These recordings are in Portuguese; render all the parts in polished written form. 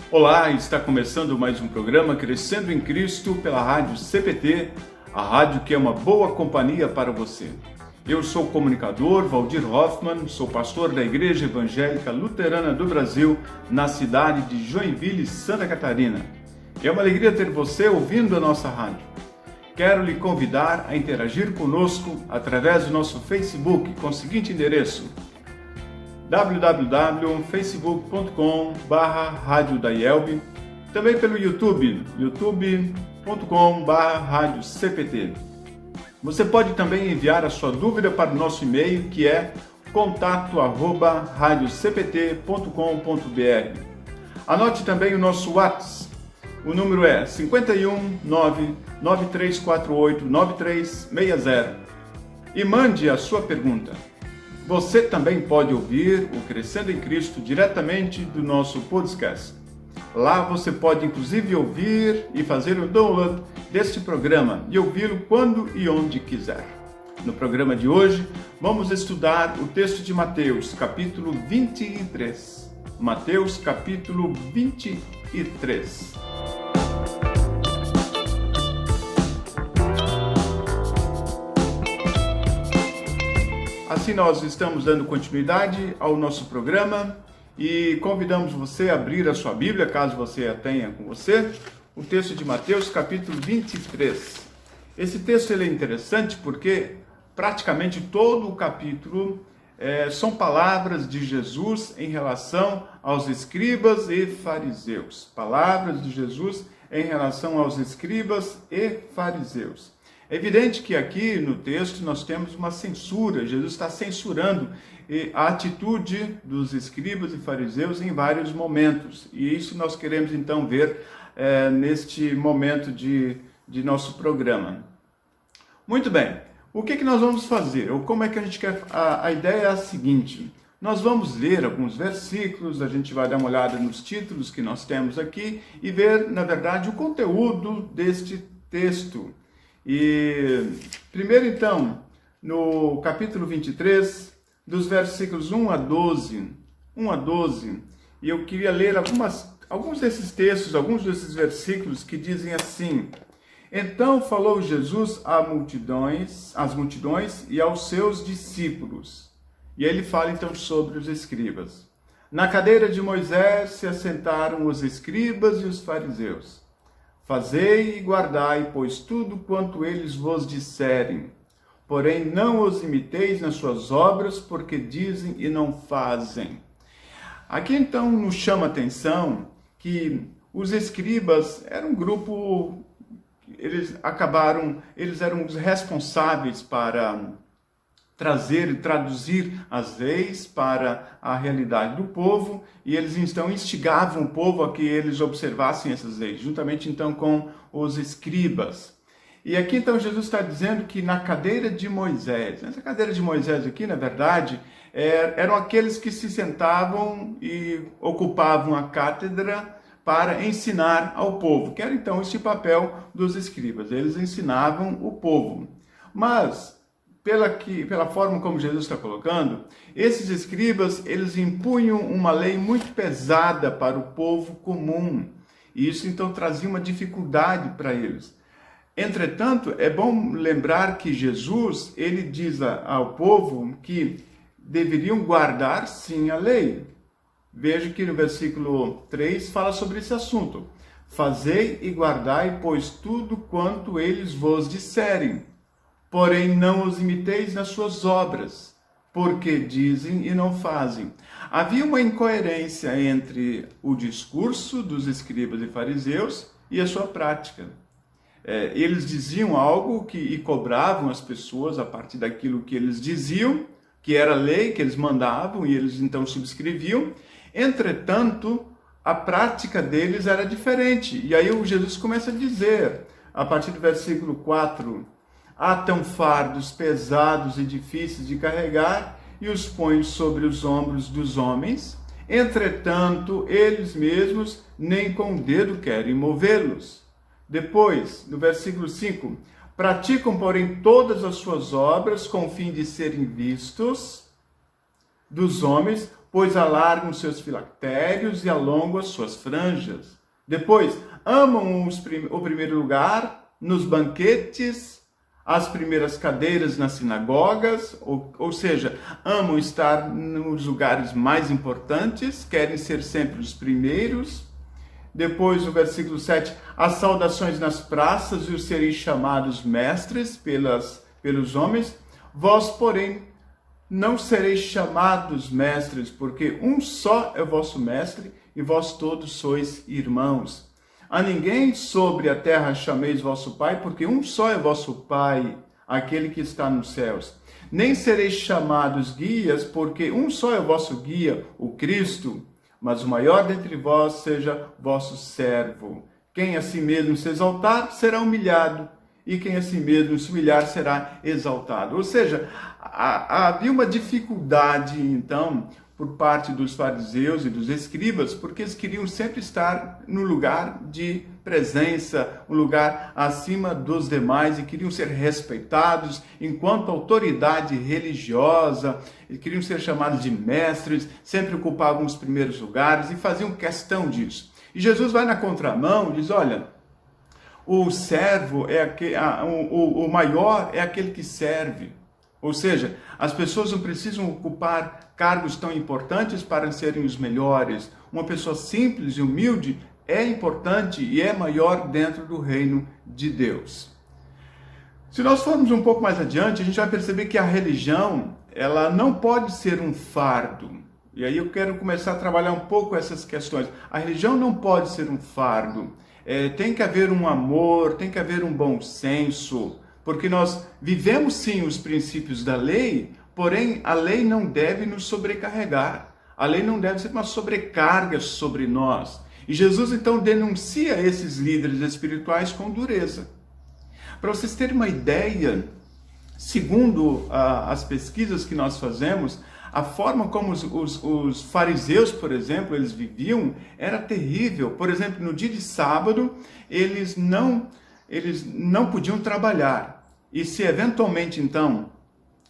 Olá, está começando mais um programa Crescendo em Cristo pela Rádio CPT, a rádio que é uma boa companhia para você. Eu sou o comunicador Valdir Hoffmann, sou pastor da Igreja Evangélica Luterana do Brasil, na cidade de Joinville, Santa Catarina. É uma alegria ter você ouvindo a nossa rádio. Quero lhe convidar a interagir conosco através do nosso Facebook com o seguinte endereço: www.facebook.com/radiodaielb, também pelo YouTube, youtube.com/radiocpt. Você pode também enviar a sua dúvida para o nosso e-mail, que é contato@radiocpt.com.br. Anote também o nosso WhatsApp. O número é 51 99348 9360 e mande a sua pergunta. Você também pode ouvir o Crescendo em Cristo diretamente do nosso podcast. Lá você pode inclusive ouvir e fazer o download deste programa e ouvi-lo quando e onde quiser. No programa de hoje, vamos estudar o texto de Mateus, capítulo 23. Mateus, capítulo 23. Assim nós estamos dando continuidade ao nosso programa e convidamos você a abrir a sua Bíblia, caso você a tenha com você, o texto de Mateus, capítulo 23. Esse texto ele é interessante porque praticamente todo o capítulo são palavras de Jesus em relação aos escribas e fariseus. Palavras de Jesus em relação aos escribas e fariseus. É evidente que aqui no texto nós temos uma censura. Jesus está censurando a atitude dos escribas e fariseus em vários momentos. E isso nós queremos então ver neste momento de nosso programa. Muito bem, o que nós vamos fazer? Ou como é que a gente quer? A ideia é a seguinte: nós vamos ler alguns versículos, a gente vai dar uma olhada nos títulos que nós temos aqui e ver, na verdade, o conteúdo deste texto. E primeiro então, no capítulo 23, dos versículos 1 a 12, e eu queria ler alguns desses textos, alguns desses versículos que dizem assim: Então falou Jesus às multidões e aos seus discípulos. E aí ele fala então sobre os escribas. Na cadeira de Moisés se assentaram os escribas e os fariseus. Fazei e guardai, pois, tudo quanto eles vos disserem. Porém, não os imiteis nas suas obras, porque dizem e não fazem. Aqui, então, nos chama a atenção que os escribas eram um grupo, eles eram os responsáveis para trazer e traduzir as leis para a realidade do povo, e eles então instigavam o povo a que eles observassem essas leis, juntamente então com os escribas. E aqui então Jesus está dizendo que na cadeira de Moisés, essa cadeira de Moisés aqui, na verdade, eram aqueles que se sentavam e ocupavam a cátedra para ensinar ao povo, que era então esse papel dos escribas, eles ensinavam o povo. Mas pela forma como Jesus está colocando, esses escribas, eles impunham uma lei muito pesada para o povo comum. E isso então trazia uma dificuldade para eles. Entretanto, é bom lembrar que Jesus, ele diz ao povo que deveriam guardar sim a lei. Veja que no versículo 3 fala sobre esse assunto. Fazei e guardai, pois, tudo quanto eles vos disserem. Porém, não os imiteis nas suas obras, porque dizem e não fazem. Havia uma incoerência entre o discurso dos escribas e fariseus e a sua prática. Eles diziam algo e cobravam as pessoas a partir daquilo que eles diziam, que era lei, que eles mandavam, e eles então subscreviam. Entretanto, a prática deles era diferente. E aí o Jesus começa a dizer, a partir do versículo 4... Atam fardos pesados e difíceis de carregar e os põem sobre os ombros dos homens. Entretanto, eles mesmos nem com o dedo querem movê-los. Depois, no versículo 5, praticam, porém, todas as suas obras com o fim de serem vistos dos homens, pois alargam seus filactérios e alongam as suas franjas. Depois, amam o primeiro lugar nos banquetes, as primeiras cadeiras nas sinagogas, ou seja, amam estar nos lugares mais importantes, querem ser sempre os primeiros. Depois, o versículo 7, as saudações nas praças e os sereis chamados mestres pelos homens. Vós, porém, não sereis chamados mestres, porque um só é o vosso mestre e vós todos sois irmãos. A ninguém sobre a terra chameis vosso Pai, porque um só é vosso Pai, aquele que está nos céus. Nem sereis chamados guias, porque um só é o vosso guia, o Cristo. Mas o maior dentre vós seja vosso servo. Quem a si mesmo se exaltar, será humilhado, e quem a si mesmo se humilhar, será exaltado. Ou seja, havia uma dificuldade, então, por parte dos fariseus e dos escribas, porque eles queriam sempre estar no lugar de presença, um lugar acima dos demais, e queriam ser respeitados enquanto autoridade religiosa, e queriam ser chamados de mestres, sempre ocupavam os primeiros lugares e faziam questão disso. E Jesus vai na contramão e diz, olha, o servo o maior é aquele que serve. Ou seja, as pessoas não precisam ocupar cargos tão importantes para serem os melhores. Uma pessoa simples e humilde é importante e é maior dentro do reino de Deus. Se nós formos um pouco mais adiante, a gente vai perceber que a religião, ela não pode ser um fardo. E aí eu quero começar a trabalhar um pouco essas questões. A religião não pode ser um fardo. Tem que haver um amor, tem que haver um bom senso, porque nós vivemos sim os princípios da lei, porém a lei não deve nos sobrecarregar. A lei não deve ser uma sobrecarga sobre nós. E Jesus então denuncia esses líderes espirituais com dureza. Para vocês terem uma ideia, segundo as pesquisas que nós fazemos, a forma como os fariseus, por exemplo, eles viviam era terrível. Por exemplo, no dia de sábado, eles não podiam trabalhar. E se eventualmente, então,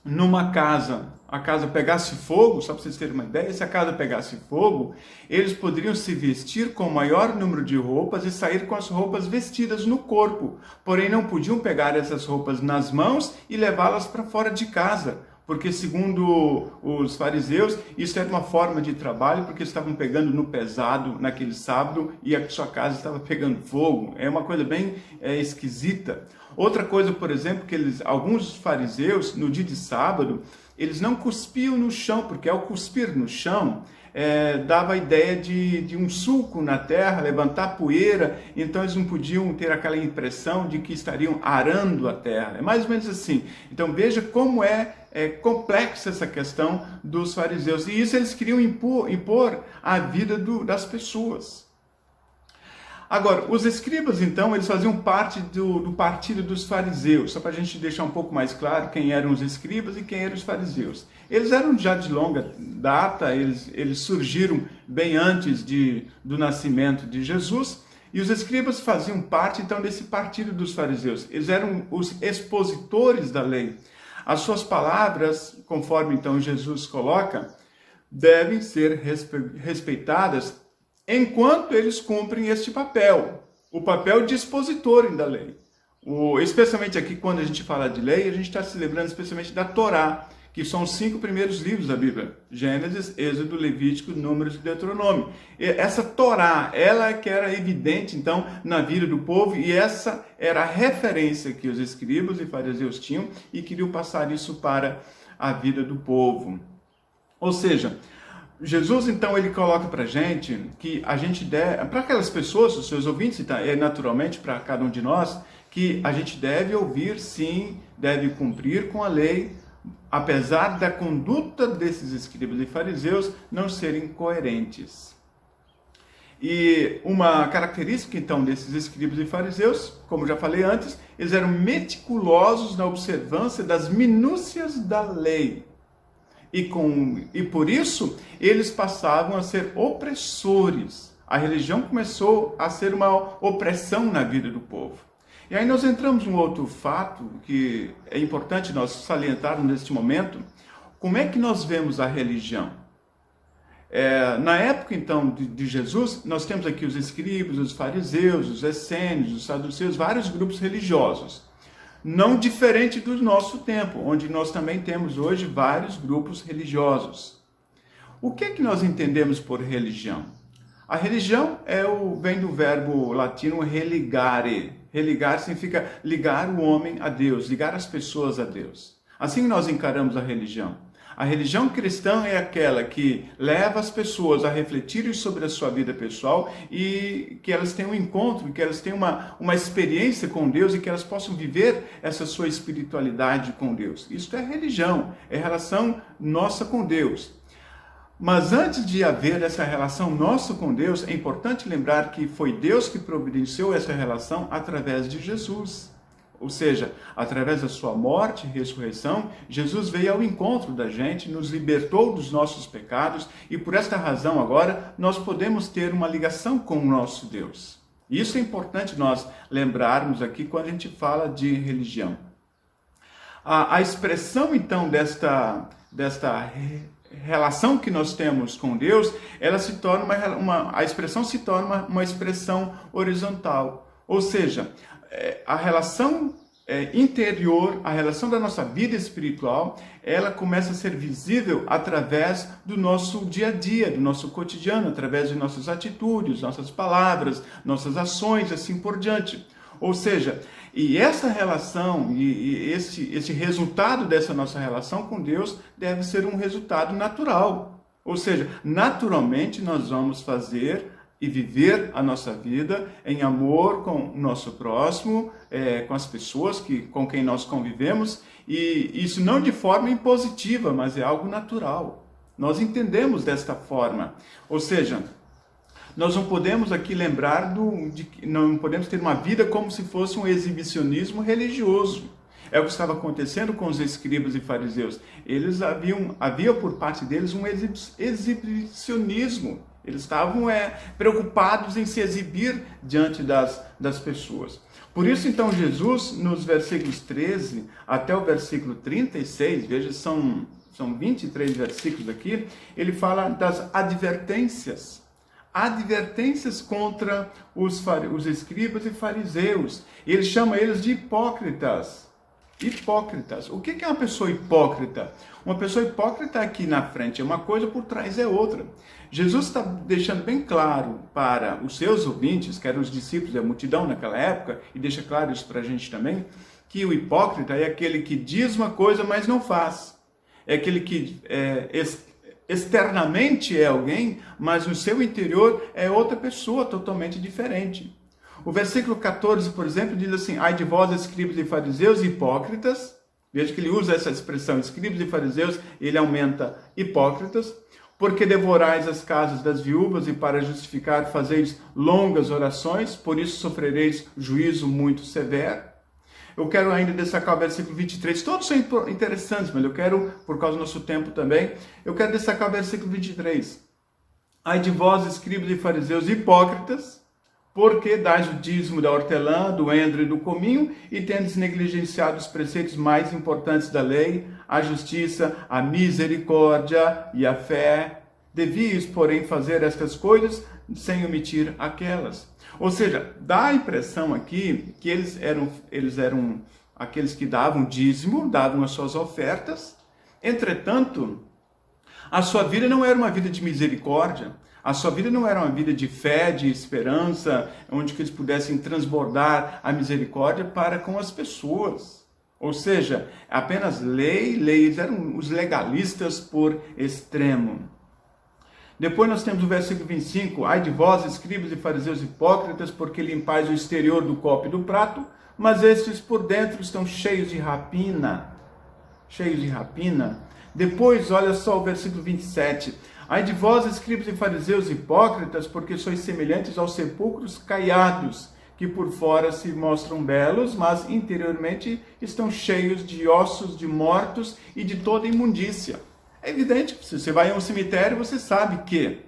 numa casa, a casa pegasse fogo, só para vocês terem uma ideia, se a casa pegasse fogo, eles poderiam se vestir com o maior número de roupas e sair com as roupas vestidas no corpo. Porém, não podiam pegar essas roupas nas mãos e levá-las para fora de casa. Porque, segundo os fariseus, isso era uma forma de trabalho, porque eles estavam pegando no pesado naquele sábado e a sua casa estava pegando fogo. É uma coisa bem esquisita. Outra coisa, por exemplo, que alguns fariseus, no dia de sábado, eles não cuspiam no chão, porque ao cuspir no chão, dava a ideia de um sulco na terra, levantar poeira, então eles não podiam ter aquela impressão de que estariam arando a terra. É mais ou menos assim. Então veja como é complexa essa questão dos fariseus. E isso eles queriam impor à vida das pessoas. Agora, os escribas, então, eles faziam parte do partido dos fariseus, só para a gente deixar um pouco mais claro quem eram os escribas e quem eram os fariseus. Eles eram já de longa data, eles surgiram bem antes do nascimento de Jesus, e os escribas faziam parte, então, desse partido dos fariseus. Eles eram os expositores da lei. As suas palavras, conforme, então, Jesus coloca, devem ser respeitadas enquanto eles cumprem este papel, o papel de expositorem da lei. Especialmente aqui, quando a gente fala de lei, a gente está se lembrando especialmente da Torá, que são os 5 primeiros livros da Bíblia: Gênesis, Êxodo, Levítico, Números e Deuteronômio. E essa Torá, ela que era evidente, então, na vida do povo, e essa era a referência que os escribas e fariseus tinham e queriam passar isso para a vida do povo. Ou seja, Jesus, então, ele coloca para a gente que a gente deve, para aquelas pessoas, os seus ouvintes, naturalmente para cada um de nós, que a gente deve ouvir, sim, deve cumprir com a lei, apesar da conduta desses escribas e fariseus não serem coerentes. E uma característica, então, desses escribas e fariseus, como já falei antes, eles eram meticulosos na observância das minúcias da lei. E por isso, eles passavam a ser opressores. A religião começou a ser uma opressão na vida do povo. E aí nós entramos num outro fato que é importante nós salientarmos neste momento. Como é que nós vemos a religião? Na época, então, de Jesus, nós temos aqui os escribas, os fariseus, os essênios, os saduceus, vários grupos religiosos. Não diferente do nosso tempo, onde nós também temos hoje vários grupos religiosos. O que é que nós entendemos por religião? A religião vem do verbo latino religare. Religar significa ligar o homem a Deus, ligar as pessoas a Deus. Assim nós encaramos a religião. A religião cristã é aquela que leva as pessoas a refletirem sobre a sua vida pessoal e que elas tenham um encontro, que elas tenham uma experiência com Deus e que elas possam viver essa sua espiritualidade com Deus. Isso é religião, é relação nossa com Deus. Mas antes de haver essa relação nossa com Deus, é importante lembrar que foi Deus que providenciou essa relação através de Jesus. Ou seja, através da sua morte e ressurreição, Jesus veio ao encontro da gente, nos libertou dos nossos pecados e por esta razão agora nós podemos ter uma ligação com o nosso Deus. Isso é importante nós lembrarmos aqui quando a gente fala de religião. A expressão então desta relação que nós temos com Deus, ela se torna a expressão se torna uma expressão horizontal. Ou seja, a relação interior, a relação da nossa vida espiritual, ela começa a ser visível através do nosso dia a dia, do nosso cotidiano, através de nossas atitudes, nossas palavras, nossas ações, assim por diante. Ou seja, e essa relação e esse resultado dessa nossa relação com Deus deve ser um resultado natural. Ou seja, naturalmente nós vamos fazer e viver a nossa vida em amor com o nosso próximo, com as pessoas com quem nós convivemos, e isso não de forma impositiva, mas é algo natural. Nós entendemos desta forma. Ou seja, nós não podemos aqui lembrar não podemos ter uma vida como se fosse um exibicionismo religioso. É o que estava acontecendo com os escribas e fariseus. Eles havia por parte deles um exibicionismo. Eles estavam preocupados em se exibir diante das pessoas. Por isso, então, Jesus, nos versículos 13 até o versículo 36, veja, são 23 versículos aqui, ele fala das advertências. Advertências contra os escribas e fariseus. Ele chama eles de hipócritas. Hipócritas. O que é uma pessoa hipócrita? Uma pessoa hipócrita aqui na frente é uma coisa, por trás é outra. Jesus está deixando bem claro para os seus ouvintes, que eram os discípulos da multidão naquela época, e deixa claro isso para a gente também, que o hipócrita é aquele que diz uma coisa, mas não faz. É aquele que externamente é alguém, mas no seu interior é outra pessoa totalmente diferente. O versículo 14, por exemplo, diz assim: ai de vós, escribas e fariseus, hipócritas. Veja que ele usa essa expressão, escribas e fariseus, ele aumenta hipócritas, porque devorais as casas das viúvas e para justificar fazeis longas orações, por isso sofrereis juízo muito severo. Eu quero ainda destacar o versículo 23, todos são interessantes, mas eu quero, por causa do nosso tempo também, eu quero destacar o versículo 23. Ai de vós, escribas e fariseus, hipócritas, porque dais o dízimo da hortelã, do endro e do cominho, e tendes negligenciado os preceitos mais importantes da lei, a justiça, a misericórdia e a fé. Devias, porém, fazer estas coisas sem omitir aquelas. Ou seja, dá a impressão aqui que eles eram aqueles que davam dízimo, davam as suas ofertas. Entretanto, a sua vida não era uma vida de misericórdia. A sua vida não era uma vida de fé, de esperança, onde que eles pudessem transbordar a misericórdia para com as pessoas. Ou seja, apenas leis, eram os legalistas por extremo. Depois nós temos o versículo 25, ai de vós, escribas e fariseus hipócritas, porque limpais o exterior do copo e do prato, mas estes por dentro estão cheios de rapina. Cheios de rapina. Depois, olha só o versículo 27, ai de vós, escribas e fariseus hipócritas, porque sois semelhantes aos sepulcros caiados, que por fora se mostram belos, mas interiormente estão cheios de ossos de mortos e de toda imundícia. É evidente, se você vai a um cemitério, você sabe que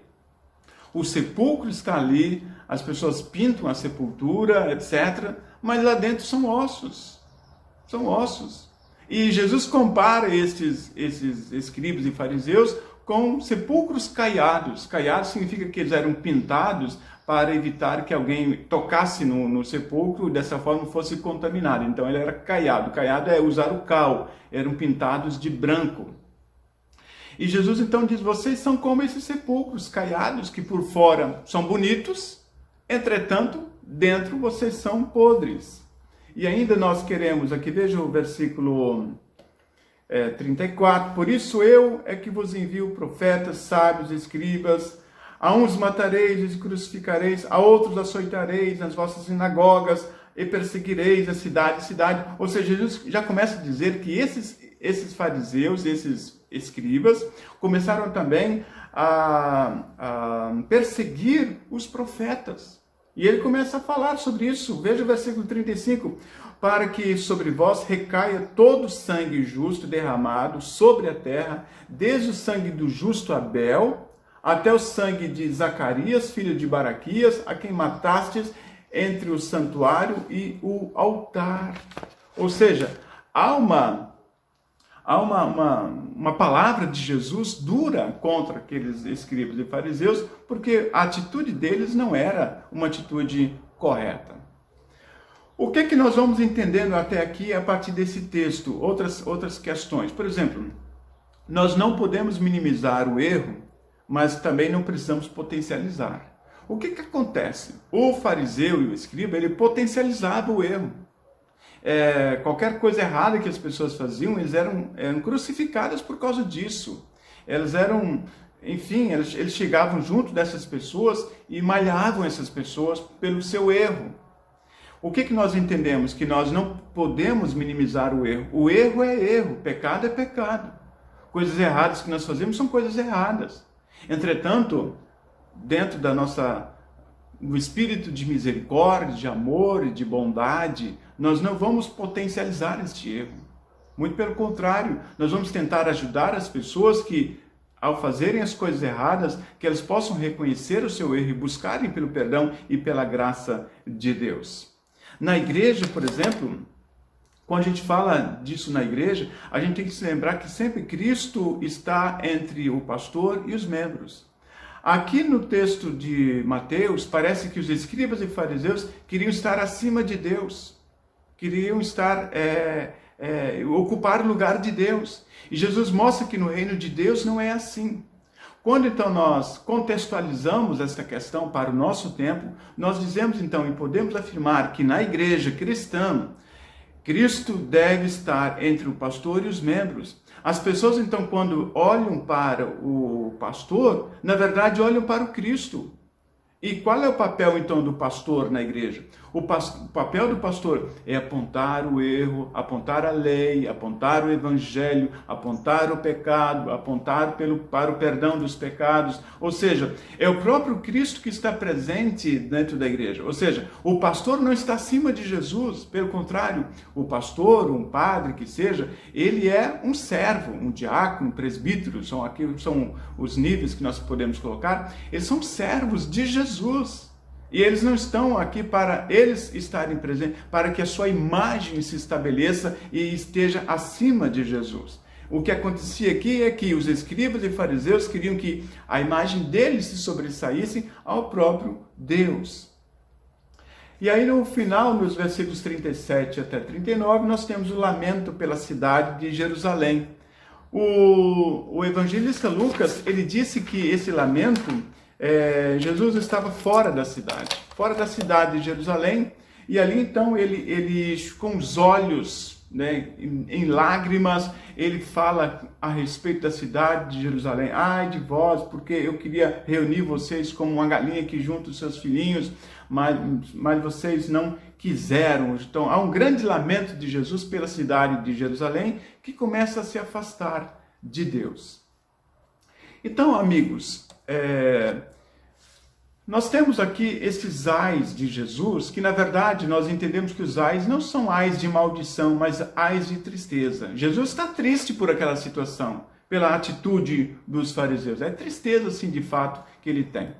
o sepulcro está ali, as pessoas pintam a sepultura, etc., mas lá dentro são ossos. São ossos. E Jesus compara esses escribas e fariseus com sepulcros caiados. Caiados significa que eles eram pintados para evitar que alguém tocasse no sepulcro e dessa forma fosse contaminado. Então ele era caiado. Caiado é usar o cal. Eram pintados de branco. E Jesus então diz: vocês são como esses sepulcros caiados, que por fora são bonitos, entretanto, dentro vocês são podres. E ainda nós queremos, aqui veja o versículo 34, por isso eu é que vos envio profetas, sábios, escribas, a uns matareis e crucificareis, a outros açoitareis nas vossas sinagogas e perseguireis a cidade. Ou seja, Jesus já começa a dizer que esses fariseus, esses escribas, começaram também a perseguir os profetas. E ele começa a falar sobre isso. Veja o versículo 35. Para que sobre vós recaia todo o sangue justo derramado sobre a terra, desde o sangue do justo Abel, até o sangue de Zacarias, filho de Baraquias, a quem matastes entre o santuário e o altar. Ou seja, há uma palavra de Jesus dura contra aqueles escribas e fariseus, porque a atitude deles não era uma atitude correta. O que nós vamos entendendo até aqui a partir desse texto? Outras questões. Por exemplo, nós não podemos minimizar o erro, mas também não precisamos potencializar. O que acontece? O fariseu e o escriba, ele potencializava o erro. Qualquer coisa errada que as pessoas faziam, eles eram crucificadas por causa disso. Eles eram, enfim, eles chegavam junto dessas pessoas e malhavam essas pessoas pelo seu erro. O que nós entendemos? Que nós não podemos minimizar o erro. O erro é erro, pecado é pecado. Coisas erradas que nós fazemos são coisas erradas. Entretanto, dentro do espírito de misericórdia, de amor e de bondade, nós não vamos potencializar este erro. Muito pelo contrário, nós vamos tentar ajudar as pessoas que, ao fazerem as coisas erradas, que elas possam reconhecer o seu erro e buscarem pelo perdão e pela graça de Deus. Na igreja, por exemplo, quando a gente fala disso na igreja, a gente tem que se lembrar que sempre Cristo está entre o pastor e os membros. Aqui no texto de Mateus, parece que os escribas e fariseus queriam estar acima de Deus, queriam estar ocupar o lugar de Deus. E Jesus mostra que no reino de Deus não é assim. Quando então nós contextualizamos esta questão para o nosso tempo, nós dizemos então e podemos afirmar que na igreja cristã, Cristo deve estar entre o pastor e os membros. As pessoas então quando olham para o pastor, na verdade olham para o Cristo. E qual é o papel então do pastor na igreja? O papel do pastor é apontar o erro, apontar a lei, apontar o evangelho, apontar o pecado, apontar para o perdão dos pecados. Ou seja, é o próprio Cristo que está presente dentro da igreja. Ou seja, o pastor não está acima de Jesus, pelo contrário, o pastor, um padre que seja, ele é um servo, um diácono, um presbítero, são os níveis que nós podemos colocar, eles são servos de Jesus. E eles não estão aqui para eles estarem presentes, para que a sua imagem se estabeleça e esteja acima de Jesus. O que acontecia aqui é que os escribas e fariseus queriam que a imagem deles se sobressaísse ao próprio Deus. E aí no final, nos versículos 37 até 39, nós temos o lamento pela cidade de Jerusalém. O evangelista Lucas, ele disse que esse lamento, Jesus estava fora da cidade de Jerusalém, e ali então ele com os olhos, né, em lágrimas, ele fala a respeito da cidade de Jerusalém. Ai de vós, porque eu queria reunir vocês como uma galinha que junta os seus filhinhos, mas vocês não quiseram. Então há um grande lamento de Jesus pela cidade de Jerusalém, que começa a se afastar de Deus. Então, amigos, nós temos aqui esses ais de Jesus, que na verdade nós entendemos que os ais não são ais de maldição, mas ais de tristeza. Jesus está triste por aquela situação, pela atitude dos fariseus. É tristeza, sim, de fato, que ele tem.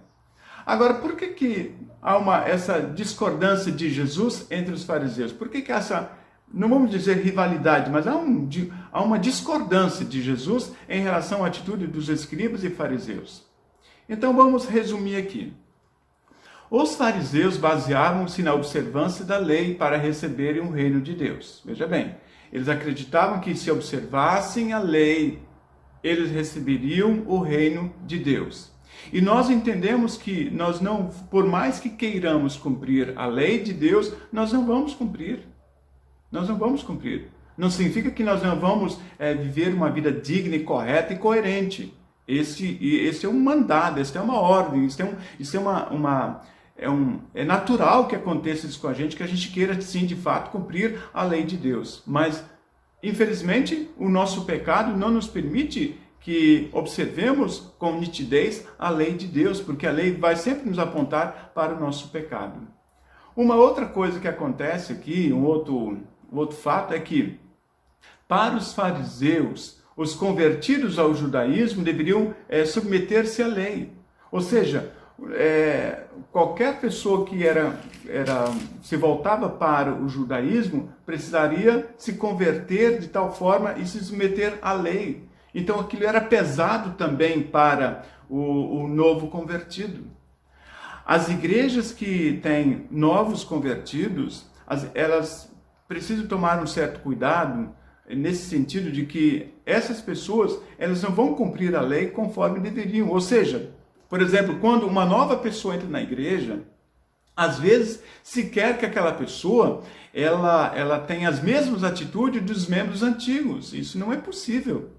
Agora, por que há essa discordância de Jesus entre os fariseus? Por que há essa não vamos dizer rivalidade, mas há uma discordância de Jesus em relação à atitude dos escribas e fariseus. Então vamos resumir aqui. Os fariseus baseavam-se na observância da lei para receberem o reino de Deus. Veja bem, eles acreditavam que se observassem a lei, eles receberiam o reino de Deus. E nós entendemos que nós não, por mais que queiramos cumprir a lei de Deus, nós não vamos cumprir. Nós não vamos cumprir. Não significa que nós não vamos viver uma vida digna e correta e coerente. Esse é um mandado, essa é uma ordem, é natural que aconteça isso com a gente, que a gente queira sim, de fato, cumprir a lei de Deus. Mas, infelizmente, o nosso pecado não nos permite que observemos com nitidez a lei de Deus, porque a lei vai sempre nos apontar para o nosso pecado. Uma outra coisa que acontece aqui, um outro fato é que, para os fariseus, os convertidos ao judaísmo deveriam submeter-se à lei. Ou seja, qualquer pessoa que se voltava para o judaísmo precisaria se converter de tal forma e se submeter à lei. Então aquilo era pesado também para o novo convertido. As igrejas que têm novos convertidos, elas precisam tomar um certo cuidado nesse sentido de que essas pessoas, elas não vão cumprir a lei conforme deveriam. Ou seja, por exemplo, quando uma nova pessoa entra na igreja, às vezes se quer que aquela pessoa ela tenha as mesmas atitudes dos membros antigos. Isso não é possível.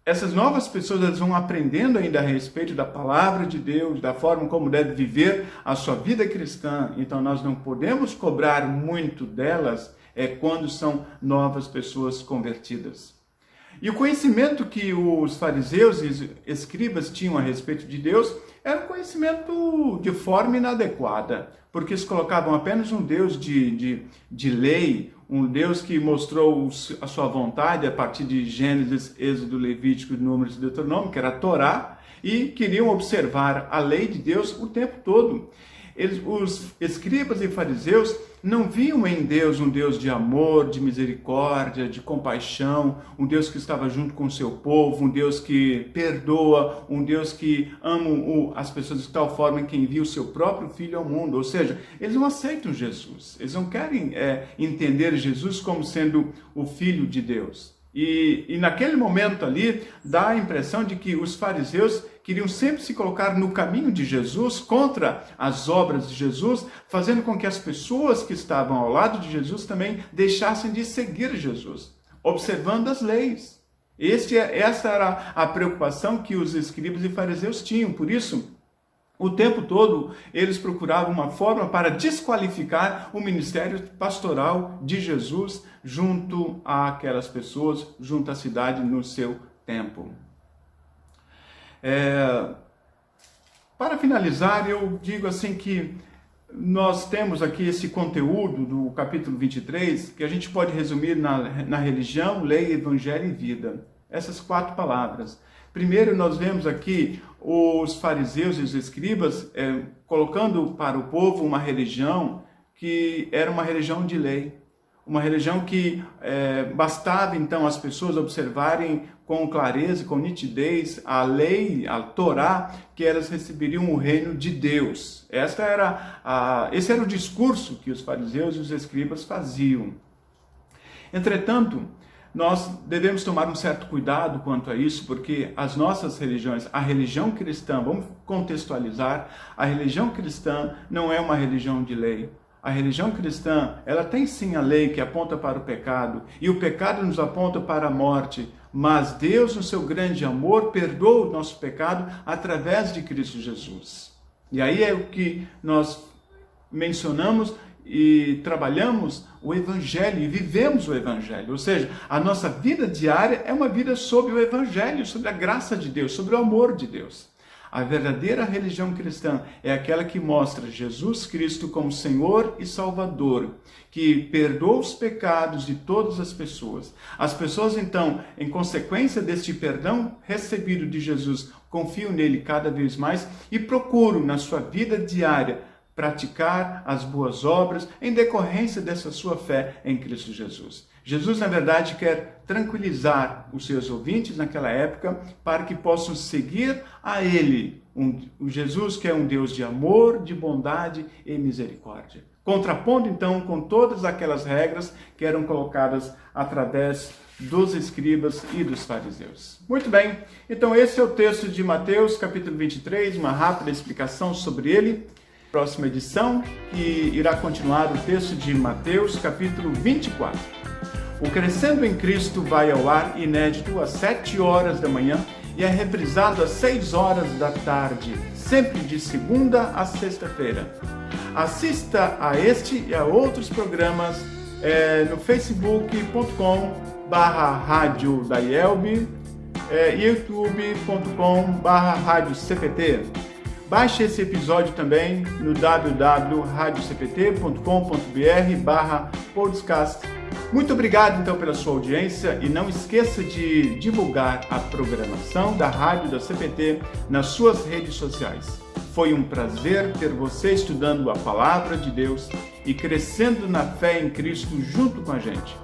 Essas novas pessoas, elas vão aprendendo ainda a respeito da palavra de Deus, da forma como deve viver a sua vida cristã. Então nós não podemos cobrar muito delas quando são novas pessoas convertidas. E o conhecimento que os fariseus e escribas tinham a respeito de Deus era um conhecimento de forma inadequada, porque eles colocavam apenas um Deus de lei, um Deus que mostrou a sua vontade a partir de Gênesis, Êxodo, Levítico, Números e Deuteronômio, que era a Torá, e queriam observar a lei de Deus o tempo todo. Os escribas e fariseus não viam em Deus um Deus de amor, de misericórdia, de compaixão, um Deus que estava junto com o seu povo, um Deus que perdoa, um Deus que ama as pessoas de tal forma que envia o seu próprio Filho ao mundo. Ou seja, eles não aceitam Jesus, eles não querem entender Jesus como sendo o Filho de Deus. E naquele momento ali, dá a impressão de que os fariseus queriam sempre se colocar no caminho de Jesus, contra as obras de Jesus, fazendo com que as pessoas que estavam ao lado de Jesus também deixassem de seguir Jesus, observando as leis. Essa era a preocupação que os escribas e fariseus tinham. Por isso, o tempo todo, eles procuravam uma forma para desqualificar o ministério pastoral de Jesus junto àquelas pessoas, junto à cidade no seu tempo. Para finalizar, eu digo assim que nós temos aqui esse conteúdo do capítulo 23, que a gente pode resumir na religião, lei, evangelho e vida. Essas 4 palavras. Primeiro, nós vemos aqui os fariseus e os escribas colocando para o povo uma religião que era uma religião de lei. Uma religião que bastava então as pessoas observarem com clareza, com nitidez a lei, a Torá, que elas receberiam o reino de Deus. Esse era o discurso que os fariseus e os escribas faziam. Entretanto, nós devemos tomar um certo cuidado quanto a isso, porque as nossas religiões, a religião cristã, vamos contextualizar, a religião cristã não é uma religião de lei. A religião cristã, ela tem sim a lei que aponta para o pecado, e o pecado nos aponta para a morte, mas Deus, no seu grande amor, perdoa o nosso pecado através de Cristo Jesus. E aí é o que nós mencionamos e trabalhamos o Evangelho e vivemos o Evangelho. Ou seja, a nossa vida diária é uma vida sobre o Evangelho, sobre a graça de Deus, sobre o amor de Deus. A verdadeira religião cristã é aquela que mostra Jesus Cristo como Senhor e Salvador, que perdoa os pecados de todas as pessoas. As pessoas, então, em consequência deste perdão recebido de Jesus, confiam nele cada vez mais e procuram, na sua vida diária, praticar as boas obras em decorrência dessa sua fé em Cristo Jesus. Jesus, na verdade, quer tranquilizar os seus ouvintes naquela época para que possam seguir a Ele, o Jesus que é um Deus de amor, de bondade e misericórdia. Contrapondo, então, com todas aquelas regras que eram colocadas através dos escribas e dos fariseus. Muito bem, então esse é o texto de Mateus, capítulo 23, uma rápida explicação sobre ele. Próxima edição, que irá continuar o texto de Mateus, capítulo 24. O Crescendo em Cristo vai ao ar inédito às 7 horas da manhã e é reprisado às 6 horas da tarde, sempre de segunda a sexta-feira. Assista a este e a outros programas no facebook.com/rádio da IELB, youtube.com/rádio CPT. Baixe esse episódio também no www.radiocpt.com.br/podcast. Muito obrigado, então, pela sua audiência e não esqueça de divulgar a programação da Rádio da CPT nas suas redes sociais. Foi um prazer ter você estudando a Palavra de Deus e crescendo na fé em Cristo junto com a gente.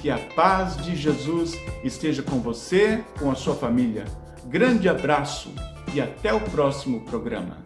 Que a paz de Jesus esteja com você, com a sua família. Grande abraço e até o próximo programa.